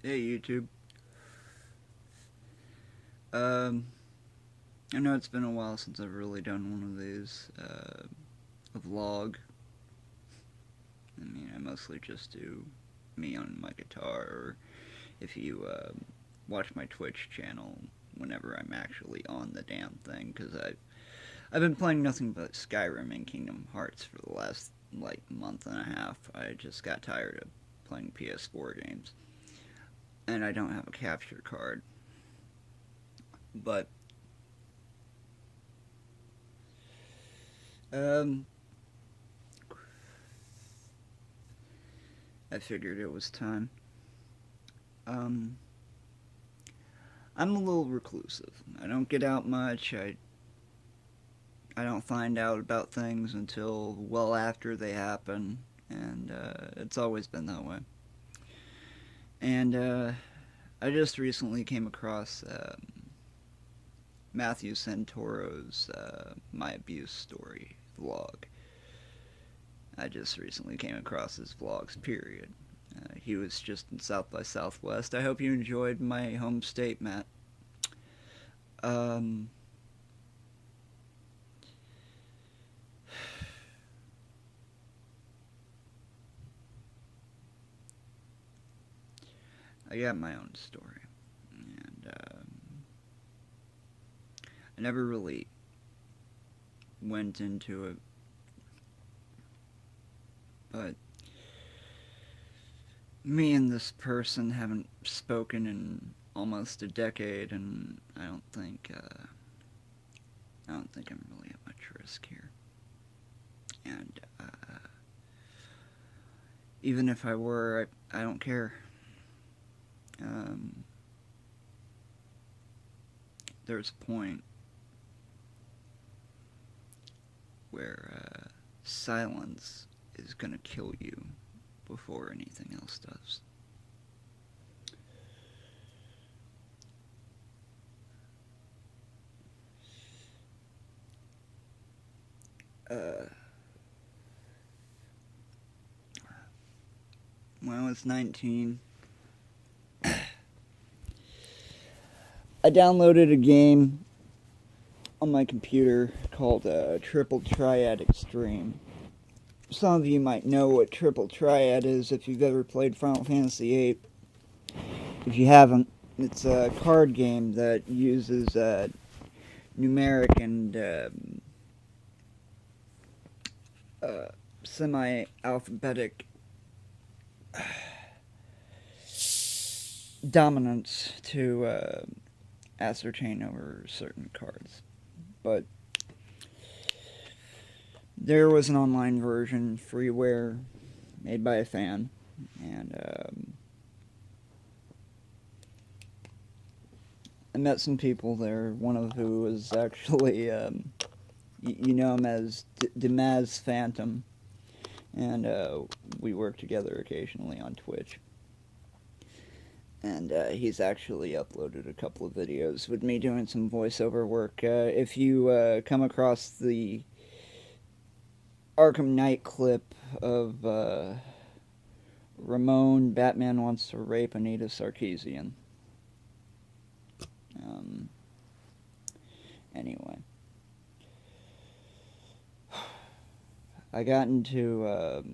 Hey YouTube. Um, I know it's been a while since I've really done one of these. A vlog. I mostly just do me on my guitar, or if you watch my Twitch channel, whenever I'm actually on the damn thing, because I've been playing nothing but Skyrim and Kingdom Hearts for the last like month and a half. I just got tired of playing PS4 games, and I don't have a capture card, but um, I figured it was time. Um, I'm a little reclusive. I don't get out much. I don't find out about things until well after they happen, and it's always been that way. And I just recently came across Matthew Santoro's My Abuse Story vlog. I just recently came across his vlogs, period. He was just in South by Southwest. I hope you enjoyed my home state, Matt. Um, I got my own story, and I never really went into it, but me and this person haven't spoken in almost a decade, and I don't think I'm really at much risk here. And even if I were, I don't care. Um, there's a point where silence is gonna kill you before anything else does. Uh, when I was 19, I downloaded a game on my computer called Triple Triad Extreme. Some of you might know what Triple Triad is if you've ever played Final Fantasy VIII. If you haven't, it's a card game that uses numeric and semi-alphabetic dominance to ascertain over certain cards. But there was an online version, freeware, made by a fan, and I met some people there, one of who was actually, you know him as Demaz Phantom, and we work together occasionally on Twitch. And he's actually uploaded a couple of videos with me doing some voiceover work. If you come across the Arkham Knight clip of Ramon, Batman wants to rape Anita Sarkeesian. Anyway. I got into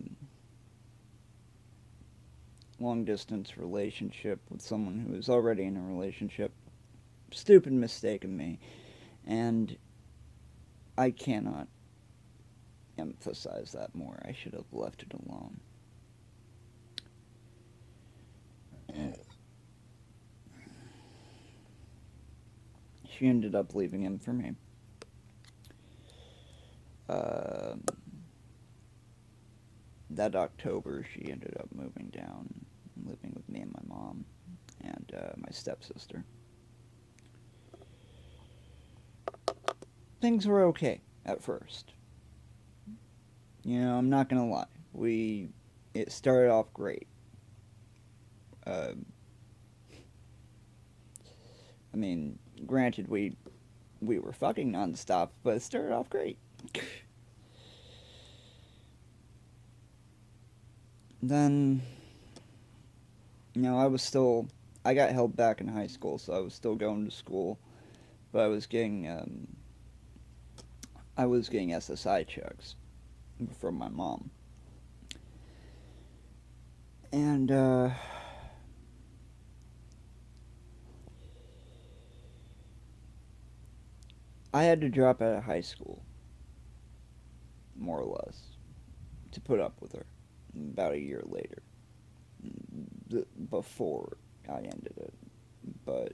long distance relationship with someone who was already in a relationship. Stupid mistake of me. And I cannot emphasize that more. I should have left it alone. She ended up leaving him for me. That October, she ended up moving down, living with me and my mom, and my stepsister. Things were okay at first. You know, I'm not gonna lie. It started off great. Uh, I mean, granted, we were fucking nonstop, but it started off great. Then, you know, I was still I got held back in high school, so I was still going to school, but I was getting SSI checks from my mom, and I had to drop out of high school, more or less, to put up with her. About a year later, before I ended it, but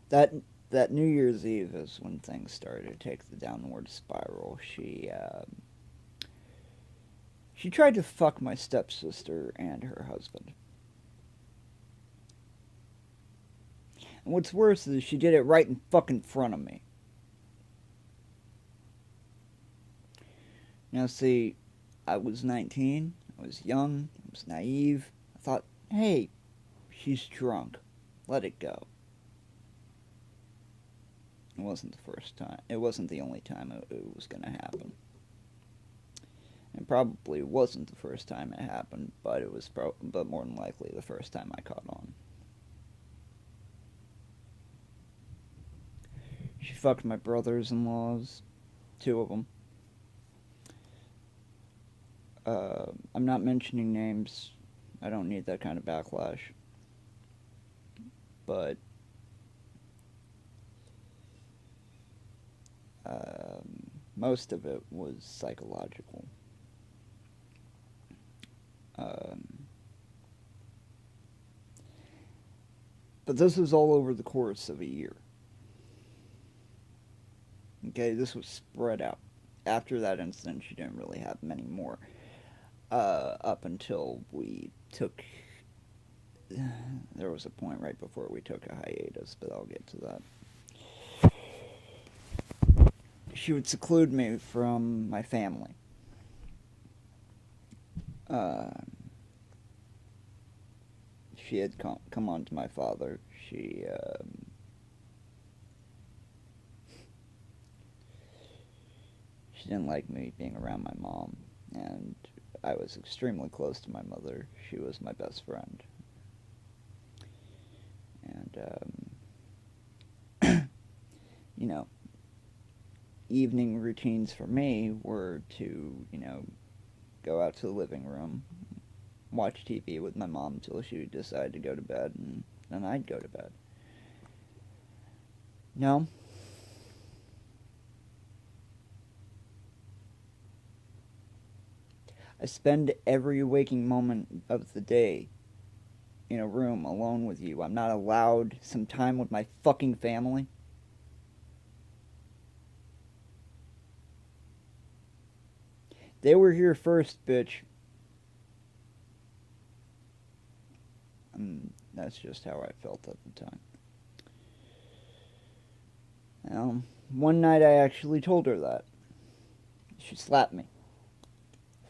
that that New Year's Eve is when things started to take the downward spiral. She tried to fuck my stepsister and her husband. And what's worse is she did it right in fucking front of me. Now, see, I was 19, I was young, I was naive. I thought, hey, she's drunk. Let it go. It wasn't the first time. It wasn't the only time it was going to happen. It probably wasn't the first time it happened, but it was but more than likely the first time I caught on. She fucked my brothers-in-laws, two of them. I'm not mentioning names. I don't need that kind of backlash. But most of it was psychological. But this was all over the course of a year. Okay, this was spread out. After that incident, she didn't really have many more. Up until we took. There was a point right before we took a hiatus, but I'll get to that. She would seclude me from my family. She had come on to my father. She didn't like me being around my mom, and I was extremely close to my mother. She was my best friend. And, you know, evening routines for me were to, go out to the living room, watch TV with my mom until she would decide to go to bed, and then I'd go to bed. No. I spend every waking moment of the day in a room alone with you. I'm not allowed some time with my fucking family. They were here first, bitch. That's just how I felt at the time. One night I actually told her that. She slapped me.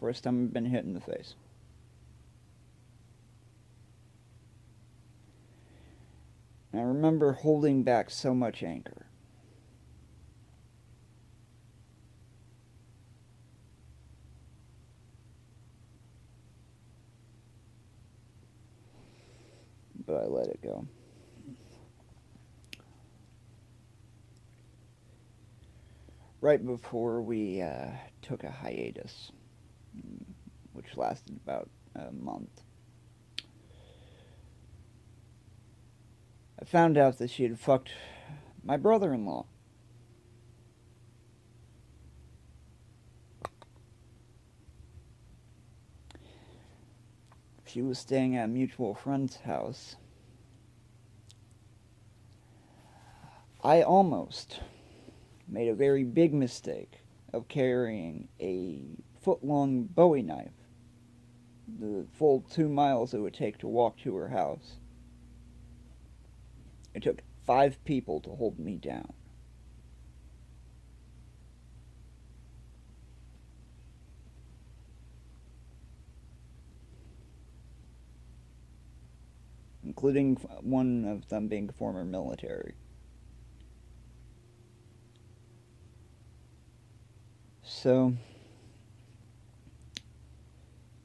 First time I've been hit in the face. And I remember holding back so much anger. But I let it go. Right before we took a hiatus, which lasted about a month, I found out that she had fucked my brother-in-law. She was staying at a mutual friend's house. I almost made a very big mistake of carrying a foot-long Bowie knife, the full 2 miles it would take to walk to her house. It took 5 people to hold me down. Including one of them being former military. So,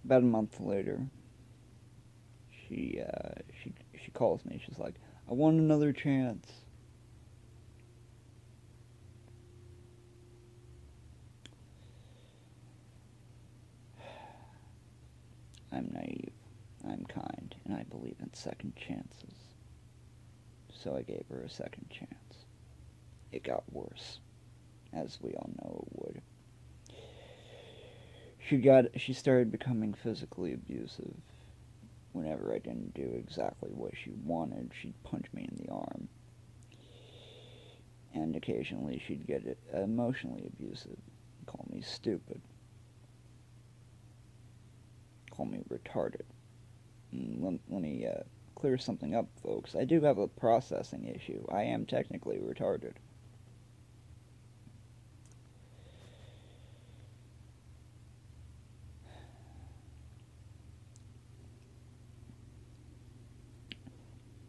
About a month later, she calls me. She's like, "I want another chance." I'm naive. I'm kind, and I believe in second chances. So I gave her a second chance. It got worse, as we all know it would. She started becoming physically abusive. Whenever I didn't do exactly what she wanted, she'd punch me in the arm. And occasionally she'd get emotionally abusive, call me stupid, call me retarded. Let me clear something up, folks. I do have a processing issue. I am technically retarded.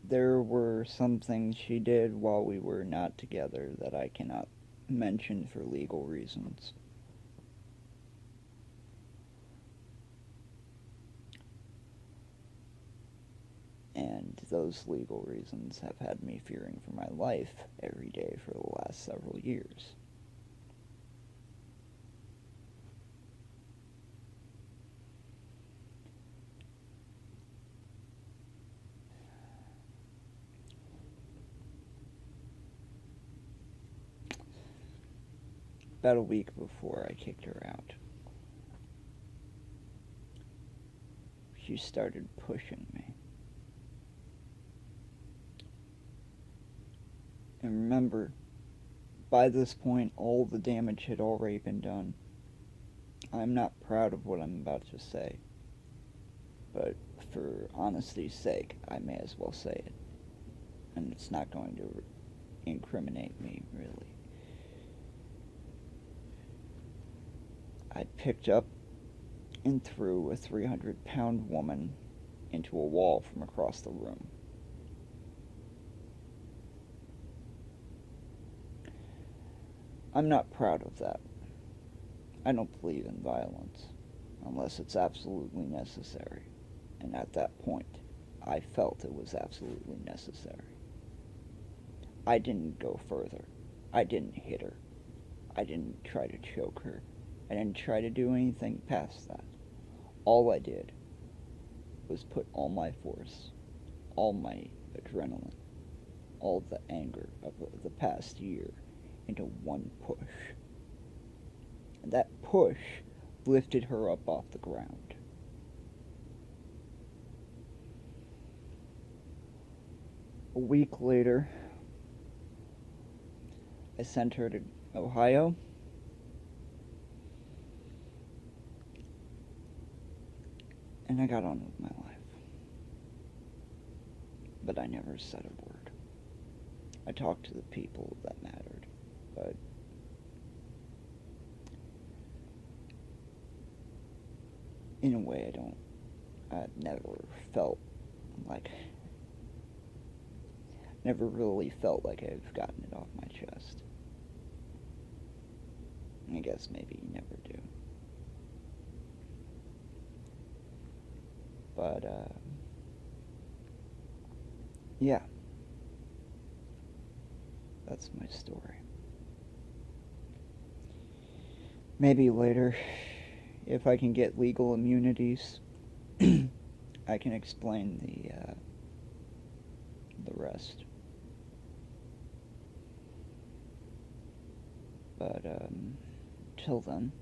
There were some things she did while we were not together that I cannot mention for legal reasons. And those legal reasons have had me fearing for my life every day for the last several years. About a week before I kicked her out, she started pushing me. And remember, by this point, all the damage had already been done. I'm not proud of what I'm about to say, but for honesty's sake, I may as well say it. And it's not going to incriminate me, really. I picked up and threw a 300-pound woman into a wall from across the room. I'm not proud of that. I don't believe in violence unless it's absolutely necessary. And at that point, I felt it was absolutely necessary. I didn't go further. I didn't hit her. I didn't try to choke her. I didn't try to do anything past that. All I did was put all my force, all my adrenaline, all the anger of the past year into one push. And that push lifted her up off the ground. A week later, I sent her to Ohio. And I got on with my life. But I never said a word. I talked to the people that mattered, but in a way I've never really felt like I've gotten it off my chest. I guess maybe you never do. But, yeah. That's my story. Maybe later, if I can get legal immunities, I can explain the rest. But till then,